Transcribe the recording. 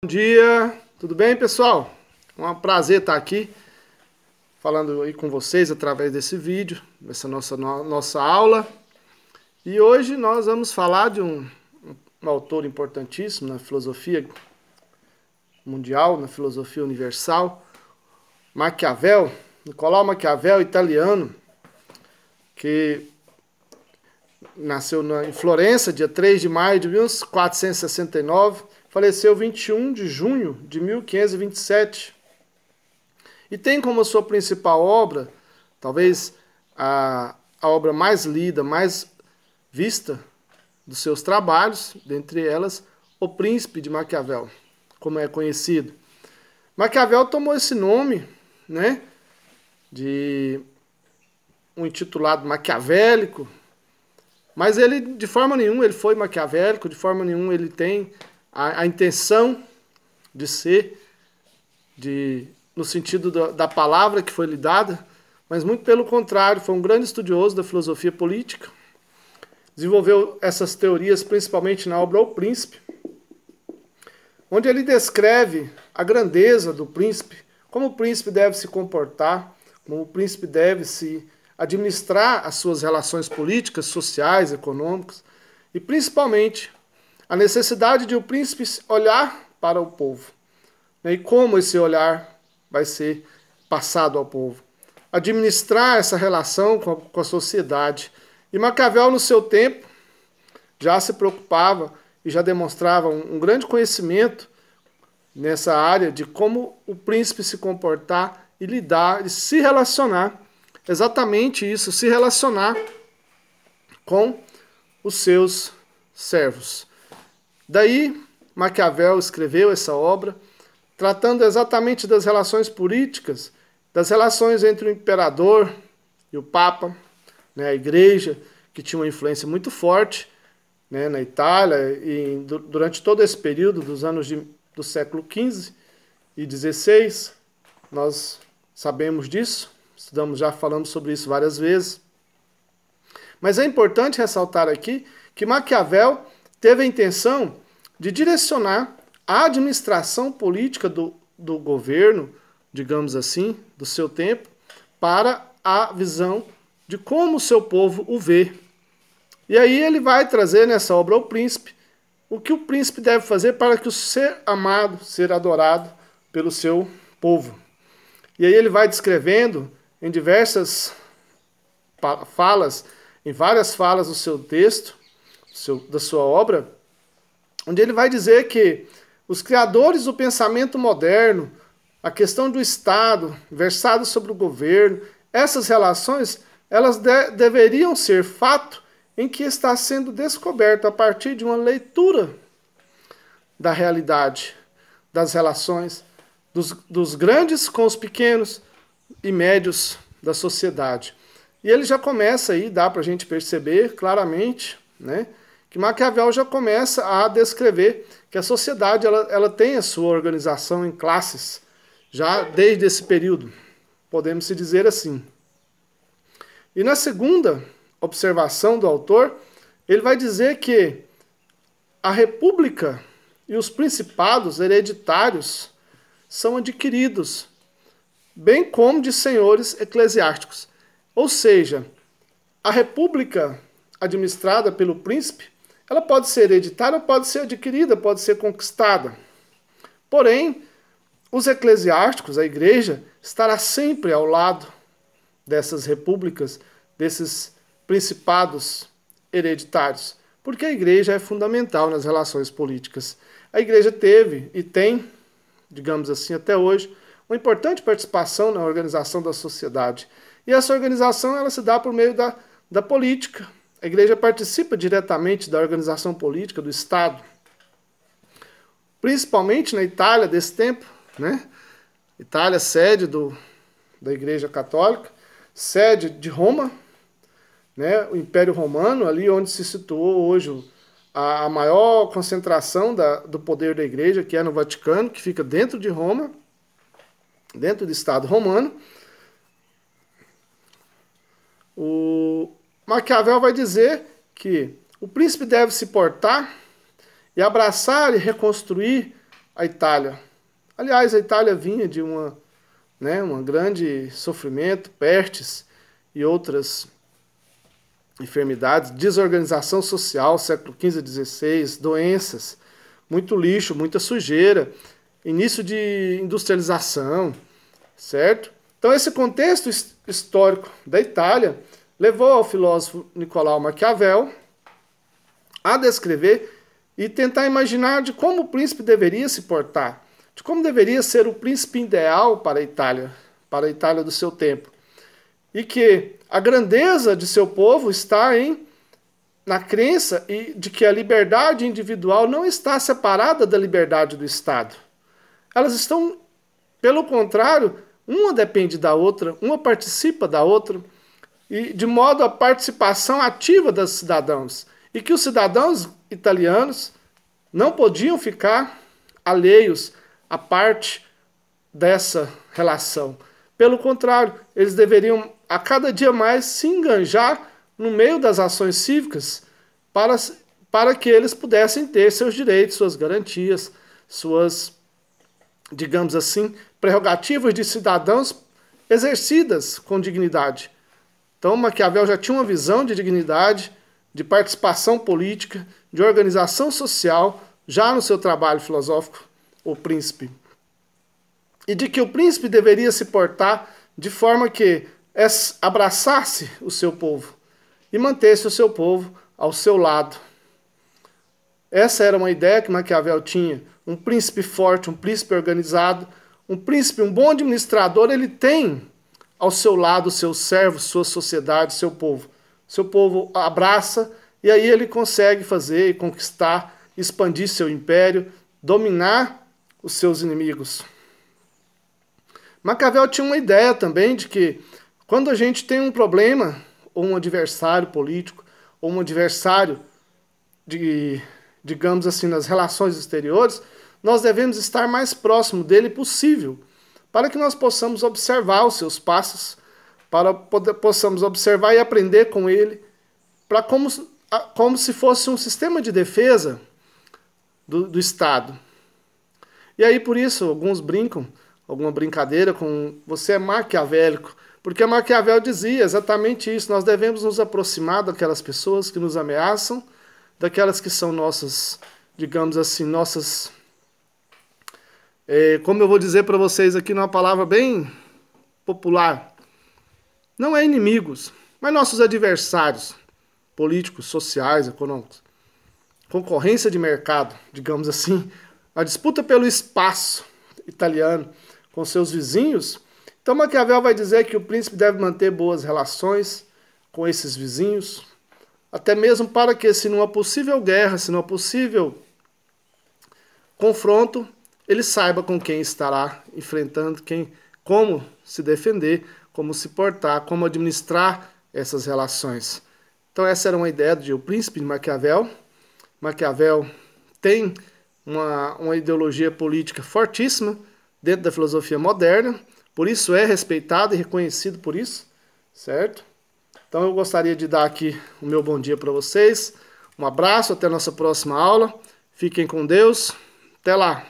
Bom dia, tudo bem, pessoal? É um prazer estar aqui falando aí com vocês através desse vídeo, dessa nossa aula. E hoje nós vamos falar de um autor importantíssimo na filosofia mundial, na filosofia universal, Maquiavel, Nicolau Maquiavel, italiano, que nasceu em Florença, dia 3 de maio de 1469, faleceu 21 de junho de 1527. E tem como sua principal obra, talvez a obra mais lida, mais vista dos seus trabalhos, dentre elas, O Príncipe de Maquiavel, como é conhecido. Maquiavel tomou esse nome, né, de um intitulado maquiavélico, mas ele, de forma nenhuma, ele foi maquiavélico, de forma nenhuma ele tem a intenção de ser, no sentido da palavra que foi lhe dada, mas muito pelo contrário, foi um grande estudioso da filosofia política, desenvolveu essas teorias principalmente na obra O Príncipe, onde ele descreve a grandeza do príncipe, como o príncipe deve se comportar, como o príncipe deve se administrar as suas relações políticas, sociais, econômicas, e principalmente a necessidade de o príncipe olhar para o povo, né, e como esse olhar vai ser passado ao povo. Administrar essa relação com a sociedade. E Maquiavel, no seu tempo, já se preocupava e já demonstrava um grande conhecimento nessa área de como o príncipe se comportar e lidar e se relacionar. Exatamente isso, se relacionar com os seus servos. Daí, Maquiavel escreveu essa obra, tratando exatamente das relações políticas, das relações entre o imperador e o papa, né, a igreja, que tinha uma influência muito forte, né, na Itália, e durante todo esse período dos anos do século XV e XVI, nós sabemos disso, já falamos sobre isso várias vezes. Mas é importante ressaltar aqui que Maquiavel teve a intenção de direcionar a administração política do governo, digamos assim, do seu tempo, para a visão de como o seu povo o vê. E aí ele vai trazer nessa obra O Príncipe, o que o príncipe deve fazer para que o ser amado, ser adorado pelo seu povo. E aí ele vai descrevendo em diversas falas, em várias falas do seu texto, da sua obra, onde ele vai dizer que os criadores do pensamento moderno, a questão do Estado, versado sobre o governo, essas relações, elas deveriam ser fato em que está sendo descoberto a partir de uma leitura da realidade, das relações, dos grandes com os pequenos e médios da sociedade. E ele já começa aí, dá para a gente perceber claramente, né, que Maquiavel já começa a descrever que a sociedade ela tem a sua organização em classes, já desde esse período, podemos se dizer assim. E na segunda observação do autor, ele vai dizer que a república e os principados hereditários são adquiridos, bem como de senhores eclesiásticos. Ou seja, a república administrada pelo príncipe, ela pode ser hereditária, pode ser adquirida, pode ser conquistada. Porém, os eclesiásticos, a igreja, estará sempre ao lado dessas repúblicas, desses principados hereditários, porque a igreja é fundamental nas relações políticas. A igreja teve e tem, digamos assim, até hoje, uma importante participação na organização da sociedade. E essa organização ela se dá por meio da política. A igreja participa diretamente da organização política do Estado. Principalmente na Itália desse tempo, né? Itália, sede da Igreja Católica, sede de Roma, né? O Império Romano, ali onde se situou hoje a maior concentração do poder da igreja, que é no Vaticano, que fica dentro de Roma, dentro do Estado romano. O Maquiavel vai dizer que o príncipe deve se portar e abraçar e reconstruir a Itália. Aliás, a Itália vinha de um grande sofrimento, pestes e outras enfermidades, desorganização social, século XV e XVI, doenças, muito lixo, muita sujeira, início de industrialização, certo? Então esse contexto histórico da Itália levou ao filósofo Nicolau Maquiavel a descrever e tentar imaginar de como o príncipe deveria se portar, de como deveria ser o príncipe ideal para a Itália do seu tempo. E que a grandeza de seu povo está na crença de que a liberdade individual não está separada da liberdade do Estado. Elas estão, pelo contrário, uma depende da outra, uma participa da outra, e de modo a participação ativa dos cidadãos. E que os cidadãos italianos não podiam ficar alheios à parte dessa relação. Pelo contrário, eles deveriam a cada dia mais se enganjar no meio das ações cívicas para que eles pudessem ter seus direitos, suas garantias, suas, digamos assim, prerrogativas de cidadãos exercidas com dignidade. Então Maquiavel já tinha uma visão de dignidade, de participação política, de organização social, já no seu trabalho filosófico, O Príncipe. E de que o príncipe deveria se portar de forma que abraçasse o seu povo e mantesse o seu povo ao seu lado. Essa era uma ideia que Maquiavel tinha. Um príncipe forte, um príncipe organizado, um bom administrador, ele tem ao seu lado seus servos, sua sociedade, seu povo. Seu povo abraça e aí ele consegue fazer e conquistar, expandir seu império, dominar os seus inimigos. Maquiavel tinha uma ideia também de que quando a gente tem um problema, ou um adversário político, ou um adversário, digamos assim, nas relações exteriores, nós devemos estar mais próximo dele possível, para que nós possamos observar os seus passos, possamos observar e aprender com ele, como se fosse um sistema de defesa do Estado. E aí, por isso, alguns brincam, alguma brincadeira com você é maquiavélico, porque Maquiavel dizia exatamente isso, nós devemos nos aproximar daquelas pessoas que nos ameaçam, daquelas que são nossas, digamos assim, como eu vou dizer para vocês aqui numa palavra bem popular, não é inimigos, mas nossos adversários políticos, sociais, econômicos. Concorrência de mercado, digamos assim, a disputa pelo espaço italiano com seus vizinhos. Então Maquiavel vai dizer que o príncipe deve manter boas relações com esses vizinhos, até mesmo para que, se numa possível guerra, se numa possível confronto, ele saiba com quem estará enfrentando, como se defender, como se portar, como administrar essas relações. Então essa era uma ideia de O Príncipe de Maquiavel. Maquiavel tem uma ideologia política fortíssima dentro da filosofia moderna, por isso é respeitado e reconhecido por isso, certo? Então eu gostaria de dar aqui o meu bom dia para vocês, um abraço, até a nossa próxima aula, fiquem com Deus, até lá!